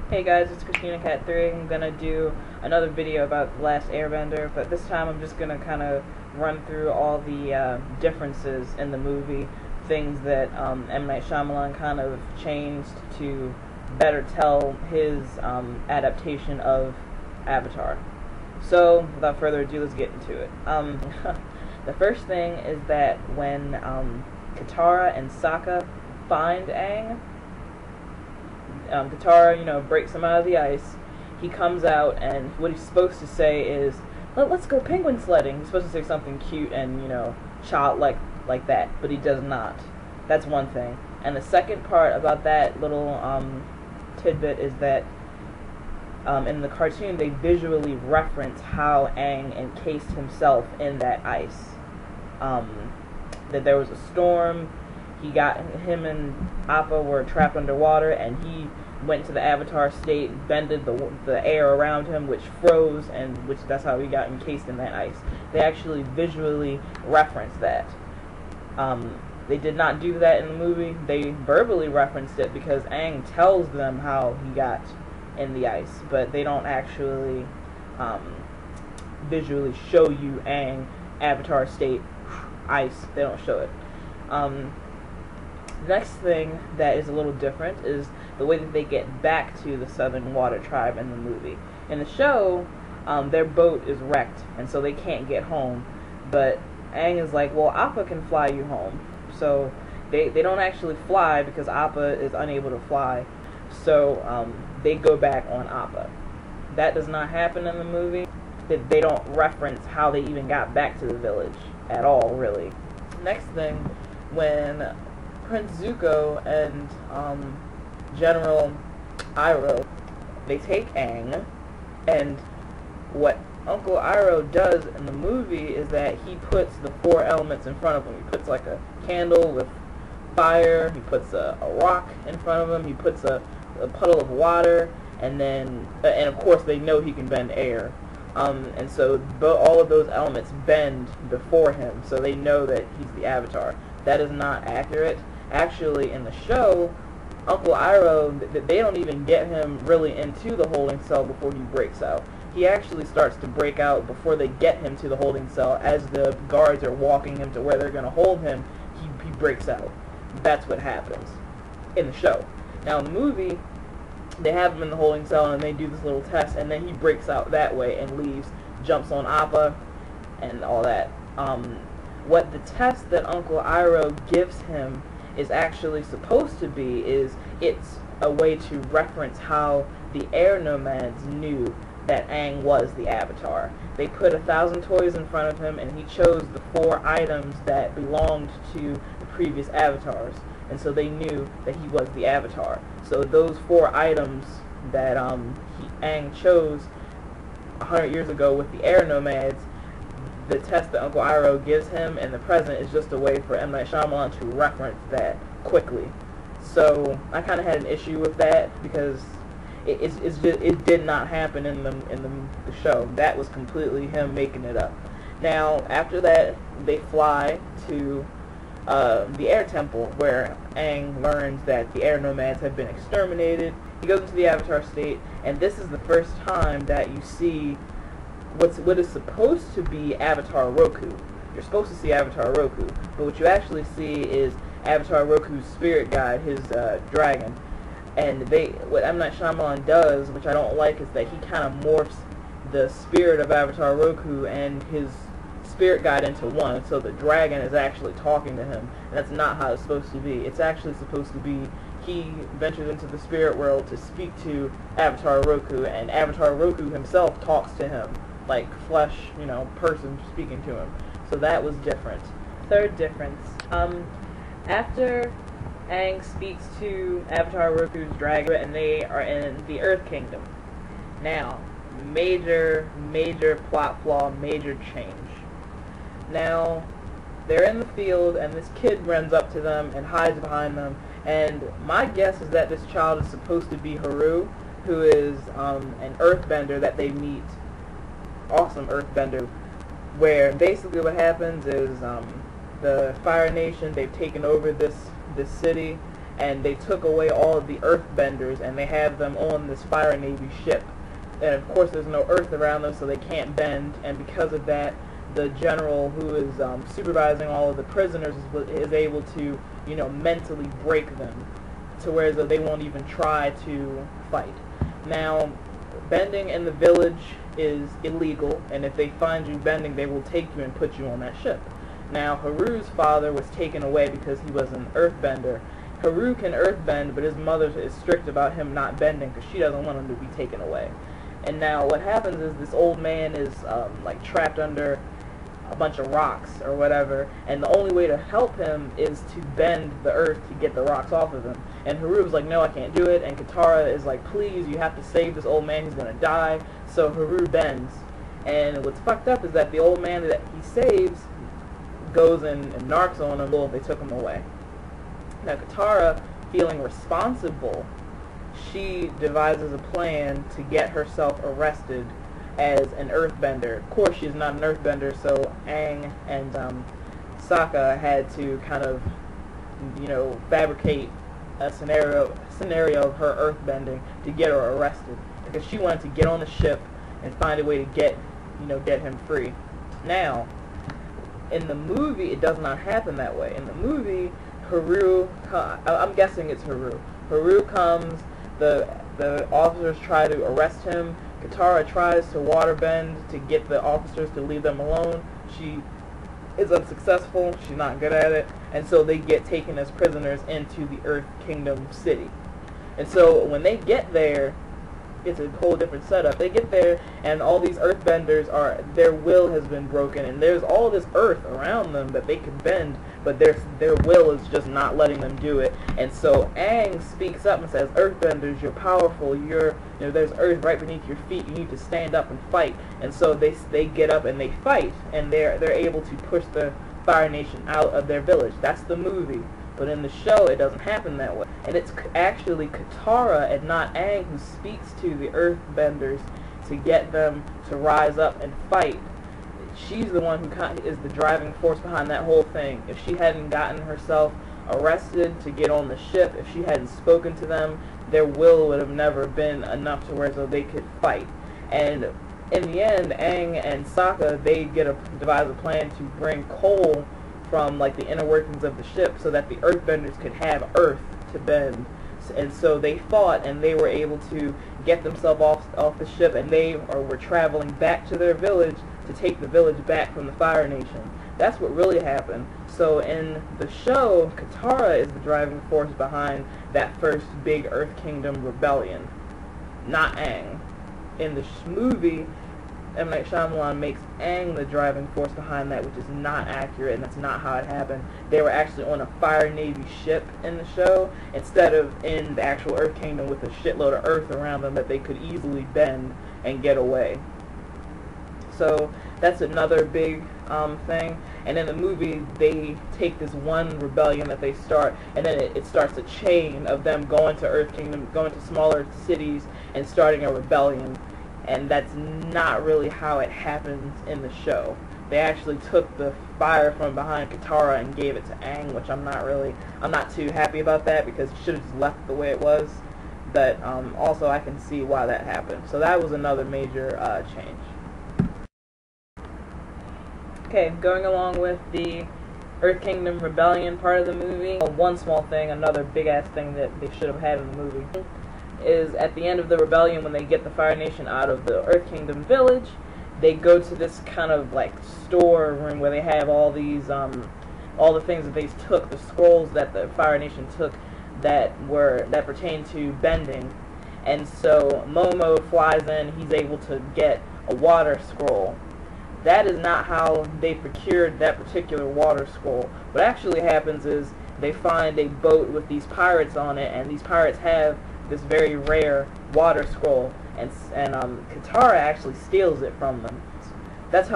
Hey guys, it's Cat3. I'm gonna do another video about The Last Airbender, but this time I'm just gonna kind of run through all the differences in the movie, things that M. Night Shyamalan kind of changed to better tell his adaptation of Avatar. So, without further ado, let's get into it. The first thing is that when Katara and Sokka find Aang, Katara, breaks him out of the ice. He comes out, and what he's supposed to say is, let's go penguin sledding. He's supposed to say something cute and, childlike like that, but he does not. That's one thing. And the second part about that little tidbit is that in the cartoon, they visually reference how Aang encased himself in that ice. That there was a storm. Him and Appa were trapped underwater, and he went to the Avatar state, bended the air around him, which froze, and that's how he got encased in that ice. They actually visually referenced that. They did not do that in the movie. They verbally referenced it because Aang tells them how he got in the ice, but they don't actually visually show you Aang, Avatar state, ice. They don't show it. Next thing that is a little different is the way that they get back to the Southern Water Tribe in the movie. In the show, their boat is wrecked, and so they can't get home. But Aang is like, well, Appa can fly you home. So they don't actually fly because Appa is unable to fly. So they go back on Appa. That does not happen in the movie. They don't reference how they even got back to the village at all, really. Next thing, when Prince Zuko and General Iroh, they take Aang, and what Uncle Iroh does in the movie is that he puts the four elements in front of him. He puts like a candle with fire, he puts a rock in front of him, he puts a puddle of water, and then, and of course they know he can bend air. And so all of those elements bend before him, so they know that he's the Avatar. That is not accurate. Actually, in the show, Uncle Iroh, they don't even get him really into the holding cell before he breaks out. He actually starts to break out before they get him to the holding cell. As the guards are walking him to where they're going to hold him, he breaks out. That's what happens in the show. Now, in the movie, they have him in the holding cell, and they do this little test, and then he breaks out that way and leaves, jumps on Appa, and all that. What the test that Uncle Iroh gives him is actually supposed to be is it's a way to reference how the air nomads knew that Aang was the Avatar. They put 1,000 toys in front of him, and he chose the 4 items that belonged to the previous avatars, and so they knew that he was the Avatar. So those 4 items that Aang chose 100 years ago with the air nomads, the test that Uncle Iroh gives him in the present is just a way for M. Night Shyamalan to reference that quickly. So I kind of had an issue with that because it did not happen in the show. That was completely him making it up. Now after that, they fly to the air temple where Aang learns that the air nomads have been exterminated. He goes into the Avatar state, and this is the first time that you see what is supposed to be Avatar Roku. You're supposed to see Avatar Roku, but what you actually see is Avatar Roku's spirit guide, his dragon. And what M. Night Shyamalan does, which I don't like, is that he kind of morphs the spirit of Avatar Roku and his spirit guide into one, so the dragon is actually talking to him. And that's not how it's supposed to be. It's actually supposed to be he ventures into the spirit world to speak to Avatar Roku, and Avatar Roku himself talks to him like flesh, person speaking to him. So that was different. Third difference. After Aang speaks to Avatar Roku's dragon, and they are in the Earth Kingdom. Now, major plot flaw, major change. Now, they're in the field, and this kid runs up to them and hides behind them, and my guess is that this child is supposed to be Haru, who is an earthbender that they meet. Awesome earthbender, where basically what happens is the Fire Nation, they've taken over this city, and they took away all of the earthbenders, and they have them on this Fire Navy ship. And of course there's no earth around them, so they can't bend, and because of that, the general who is supervising all of the prisoners is able to, mentally break them, to where they won't even try to fight. Now, bending in the village is illegal, and if they find you bending, they will take you and put you on that ship. Now, Haru's father was taken away because he was an earthbender. Haru can earthbend, but his mother is strict about him not bending because she doesn't want him to be taken away. And now what happens is this old man is trapped under a bunch of rocks or whatever, and the only way to help him is to bend the earth to get the rocks off of him. And Haru's like, no, I can't do it, and Katara is like, please, you have to save this old man, he's gonna die. So Haru bends, and what's fucked up is that the old man that he saves goes and narcs on him. Well, they took him away. Now Katara, feeling responsible, she devises a plan to get herself arrested as an earthbender. Of course, she's not an earthbender, so Aang and Sokka had to kind of, fabricate a scenario of her earthbending to get her arrested, because she wanted to get on the ship and find a way to get him free. Now, in the movie, it does not happen that way. In the movie, Haru, I'm guessing it's Haru. Haru comes, the officers try to arrest him. Katara tries to waterbend to get the officers to leave them alone. She is unsuccessful. She's not good at it. And so they get taken as prisoners into the Earth Kingdom city. And so when they get there, it's a whole different setup. They get there, and all these earthbenders their will has been broken, and there's all this earth around them that they can bend, but their will is just not letting them do it. And so Aang speaks up and says, earthbenders, you're powerful, there's earth right beneath your feet, you need to stand up and fight. And so they get up and they fight, and they're able to push the Fire Nation out of their village. That's the movie. But in the show, it doesn't happen that way. And it's actually Katara and not Aang who speaks to the earthbenders to get them to rise up and fight. She's the one who is the driving force behind that whole thing. If she hadn't gotten herself arrested to get on the ship, if she hadn't spoken to them, their will would have never been enough to where they could fight. And in the end, Aang and Sokka, they devise a plan to bring coal from the inner workings of the ship so that the earthbenders could have earth to bend. And so they fought, and they were able to get themselves off the ship, and they were traveling back to their village to take the village back from the Fire Nation. That's what really happened. So in the show, Katara is the driving force behind that first big Earth Kingdom rebellion, not Aang. In the movie, M. Night Shyamalan makes Aang the driving force behind that, which is not accurate, and that's not how it happened. They were actually on a Fire Navy ship in the show, instead of in the actual Earth Kingdom with a shitload of earth around them that they could easily bend and get away. So that's another big thing. And in the movie, they take this one rebellion that they start, and then it starts a chain of them going to Earth Kingdom, going to smaller cities, and starting a rebellion. And that's not really how it happens in the show. They actually took the fire from behind Katara and gave it to Aang, which I'm not too happy about that, because it should have just left the way it was. But also I can see why that happened. So that was another major change. Okay, going along with the Earth Kingdom Rebellion part of the movie, one small thing, another big-ass thing that they should have had in the movie, is at the end of the rebellion, when they get the Fire Nation out of the Earth Kingdom village, they go to this kind of store room where they have all these all the things that they took, the scrolls that the Fire Nation took that pertain to bending. And so Momo flies in, he's able to get a water scroll. That is not how they procured that particular water scroll. What actually happens is they find a boat with these pirates on it, and these pirates have this very rare water scroll, and Katara actually steals it from them. That's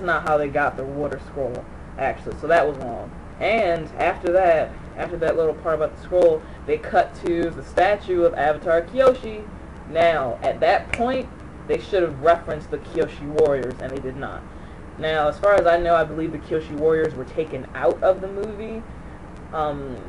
not how they got the water scroll, actually. So that was wrong. And after that little part about the scroll, they cut to the statue of Avatar Kyoshi. Now, at that point, they should have referenced the Kyoshi Warriors, and they did not. Now, as far as I know, I believe the Kyoshi Warriors were taken out of the movie,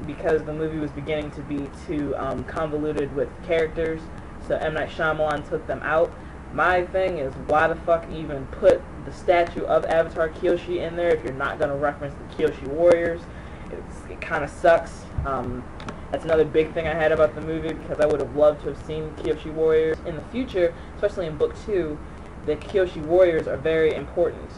because the movie was beginning to be too convoluted with characters, so M. Night Shyamalan took them out. My thing is, why the fuck even put the statue of Avatar Kyoshi in there if you're not going to reference the Kyoshi Warriors? It kind of sucks. That's another big thing I had about the movie, because I would have loved to have seen Kyoshi Warriors. In the future, especially in Book 2, the Kyoshi Warriors are very important.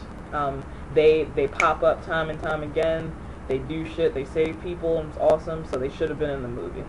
They pop up time and time again. They do shit. They save people, and it's awesome, so they should have been in the movie.